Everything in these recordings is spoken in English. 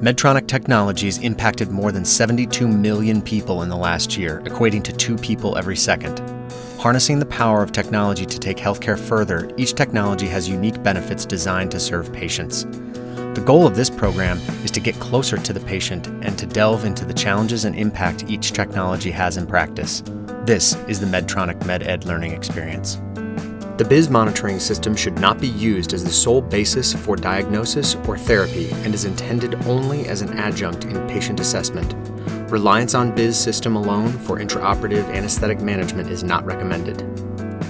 Medtronic technologies impacted more than 72 million people in the last year, equating to 2 people every second. Harnessing the power of technology to take healthcare further, each technology has unique benefits designed to serve patients. The goal of this program is to get closer to the patient and to delve into the challenges and impact each technology has in practice. This is the Medtronic MedEd learning experience. The BIS monitoring system should not be used as the sole basis for diagnosis or therapy and is intended only as an adjunct in patient assessment. Reliance on BIS system alone for intraoperative anesthetic management is not recommended.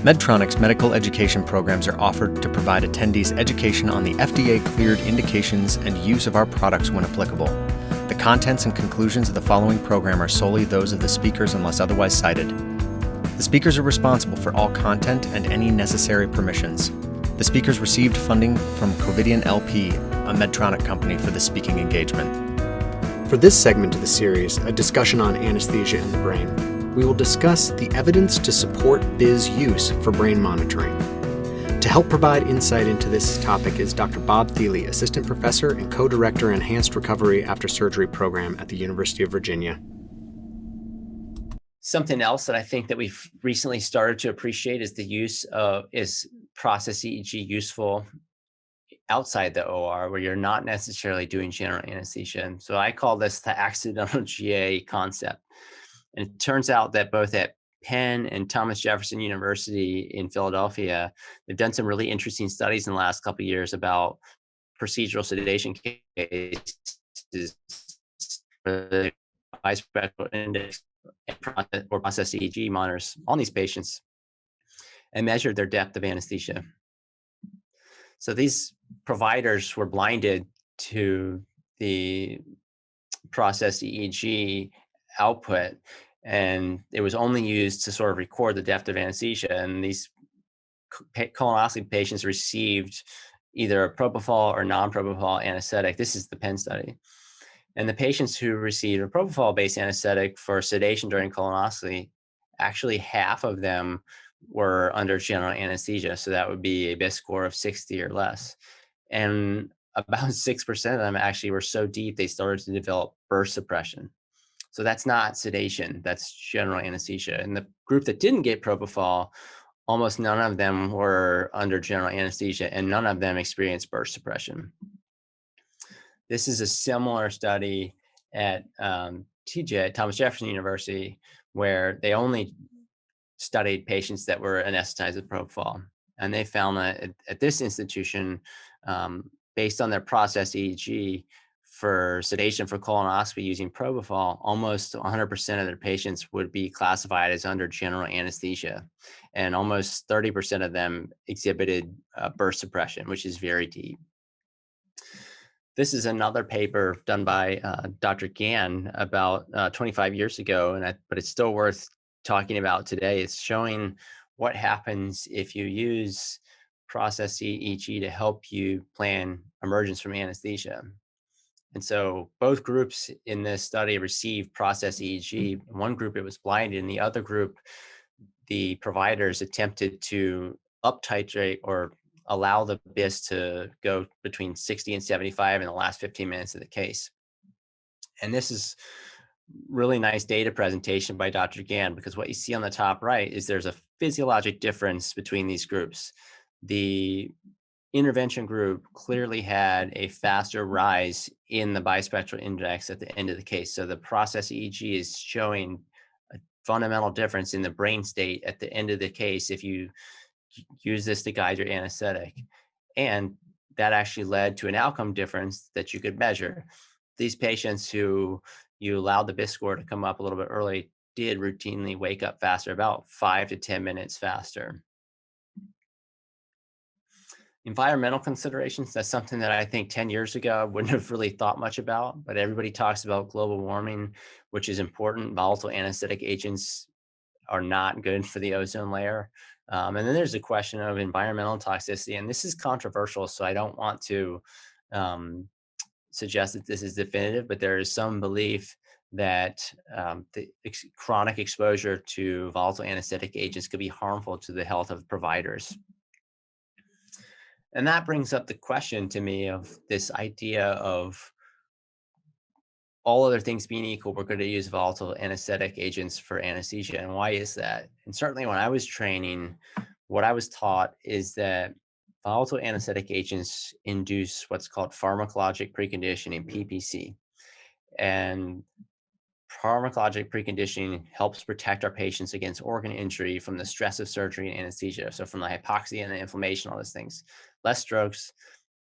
Medtronic's medical education programs are offered to provide attendees education on the FDA-cleared indications and use of our products when applicable. The contents and conclusions of the following program are solely those of the speakers unless otherwise cited. The speakers are responsible for all content and any necessary permissions. The speakers received funding from Covidien LP, a Medtronic company, for the speaking engagement. For this segment of the series, a discussion on anesthesia in the brain, we will discuss the evidence to support BIS use for brain monitoring. To help provide insight into this topic is Dr. Bob Thiele, Assistant Professor and Co-Director Enhanced Recovery After Surgery Program at the University of Virginia. Something else that I think that we've recently started to appreciate is the use of process EEG useful outside the OR, where you're not necessarily doing general anesthesia. And so I call this the accidental GA concept. And it turns out that both at Penn and Thomas Jefferson University in Philadelphia, they've done some really interesting studies in the last couple of years about procedural sedation cases for the bispectral index or process EEG monitors on these patients and measured their depth of anesthesia. So these providers were blinded to the process EEG output, and it was only used to sort of record the depth of anesthesia. And these colonoscopy patients received either a propofol or non-propofol anesthetic. This is the Penn study. And the patients who received a propofol-based anesthetic for sedation during colonoscopy, actually half of them were under general anesthesia. So that would be a BIS score of 60 or less. And about 6% of them actually were so deep they started to develop burst suppression. So that's not sedation, that's general anesthesia. And the group that didn't get propofol, almost none of them were under general anesthesia and none of them experienced burst suppression. This is a similar study at TJ, Thomas Jefferson University, where they only studied patients that were anesthetized with propofol. And they found that at this institution, based on their process EEG for sedation for colonoscopy using propofol, almost 100% of their patients would be classified as under general anesthesia. And almost 30% of them exhibited burst suppression, which is very deep. This is another paper done by Dr. Gan about 25 years ago, but it's still worth talking about today. It's showing what happens if you use process EEG to help you plan emergence from anesthesia. And so both groups in this study received process EEG. In one group, it was blinded. In the other group, the providers attempted to up-titrate or allow the BIS to go between 60 and 75 in the last 15 minutes of the case. And this is really nice data presentation by Dr. Gan, because what you see on the top right is there's a physiologic difference between these groups. The intervention group clearly had a faster rise in the bispectral index at the end of the case. So the process EEG is showing a fundamental difference in the brain state at the end of the case if you use this to guide your anesthetic. And that actually led to an outcome difference that you could measure. These patients who you allowed the BIS score to come up a little bit early did routinely wake up faster, about 5 to 10 minutes faster. Environmental considerations, that's something that I think 10 years ago I wouldn't have really thought much about, but everybody talks about global warming, which is important. Volatile anesthetic agents are not good for the ozone layer. And then there's a question of environmental toxicity, and this is controversial, so I don't want to suggest that this is definitive, but there is some belief that the chronic exposure to volatile anesthetic agents could be harmful to the health of providers. And that brings up the question to me of this idea of all other things being equal, we're going to use volatile anesthetic agents for anesthesia. And why is that? And certainly when I was training, what I was taught is that volatile anesthetic agents induce what's called pharmacologic preconditioning, PPC. And pharmacologic preconditioning helps protect our patients against organ injury from the stress of surgery and anesthesia. So from the hypoxia and the inflammation, all those things, less strokes,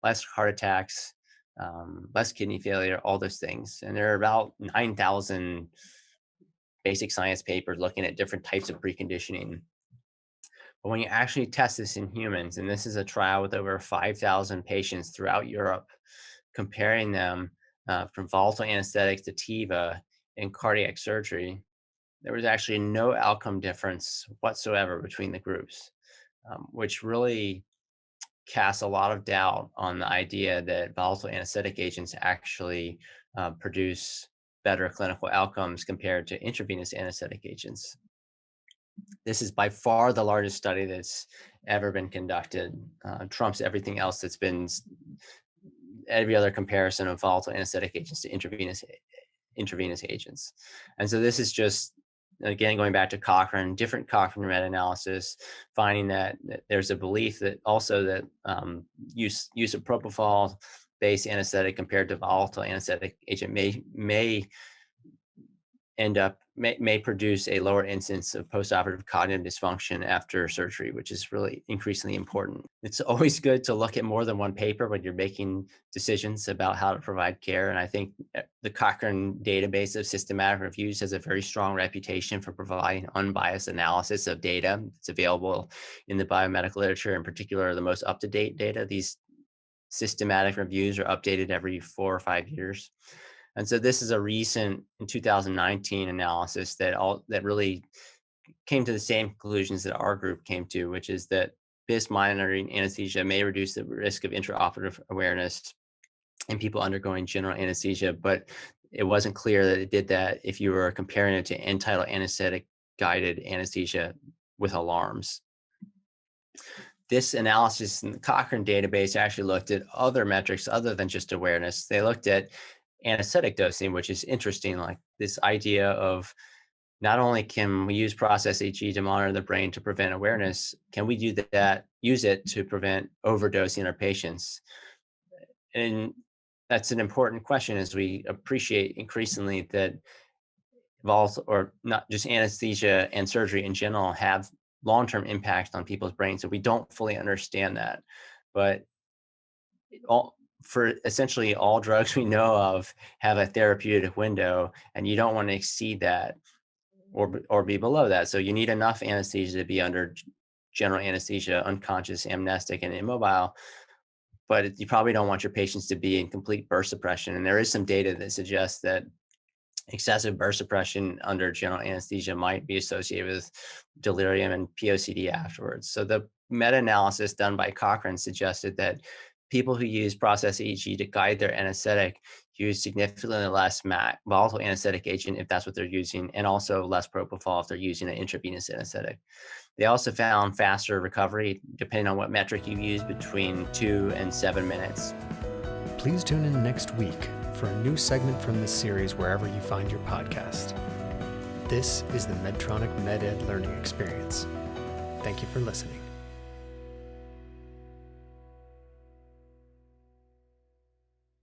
less heart attacks, less kidney failure, all those things. And there are about 9,000 basic science papers looking at different types of preconditioning. But when you actually test this in humans, and this is a trial with over 5,000 patients throughout Europe, comparing them from volatile anesthetics to TIVA in cardiac surgery, there was actually no outcome difference whatsoever between the groups, which really casts a lot of doubt on the idea that volatile anesthetic agents actually produce better clinical outcomes compared to intravenous anesthetic agents. This is by far the largest study that's ever been conducted. Trumps everything else that's been, every other comparison of volatile anesthetic agents to intravenous agents. And so this is just, again, going back to Cochrane, different Cochrane meta-analysis, finding that there's a belief that also that use of propofol-based anesthetic compared to volatile anesthetic agent may produce a lower incidence of postoperative cognitive dysfunction after surgery, which is really increasingly important. It's always good to look at more than one paper when you're making decisions about how to provide care. And I think the Cochrane database of systematic reviews has a very strong reputation for providing unbiased analysis of data. It's available in the biomedical literature, in particular, the most up-to-date data. These systematic reviews are updated every 4 or 5 years. And so this is a recent, in 2019, analysis that really came to the same conclusions that our group came to, which is that BIS monitoring anesthesia may reduce the risk of intraoperative awareness in people undergoing general anesthesia, but it wasn't clear that it did that if you were comparing it to end-tidal anesthetic guided anesthesia with alarms. This analysis in the Cochrane database actually looked at other metrics other than just awareness. They looked at anesthetic dosing, which is interesting, like this idea of not only can we use process EEG to monitor the brain to prevent awareness, can we do that, use it to prevent overdosing our patients? And that's an important question as we appreciate increasingly that volatile, or not just anesthesia and surgery in general, have long-term impact on people's brains. So we don't fully understand that. But for essentially all drugs we know of have a therapeutic window, and you don't want to exceed that or be below that. So you need enough anesthesia to be under general anesthesia, unconscious, amnestic, and immobile. But you probably don't want your patients to be in complete burst suppression. And there is some data that suggests that excessive burst suppression under general anesthesia might be associated with delirium and POCD afterwards. So the meta-analysis done by Cochrane suggested that people who use process EEG to guide their anesthetic use significantly less volatile anesthetic agent if that's what they're using, and also less propofol if they're using an intravenous anesthetic. They also found faster recovery, depending on what metric you use, between 2 and 7 minutes. Please tune in next week for a new segment from this series wherever you find your podcast. This is the Medtronic MedEd Learning Experience. Thank you for listening.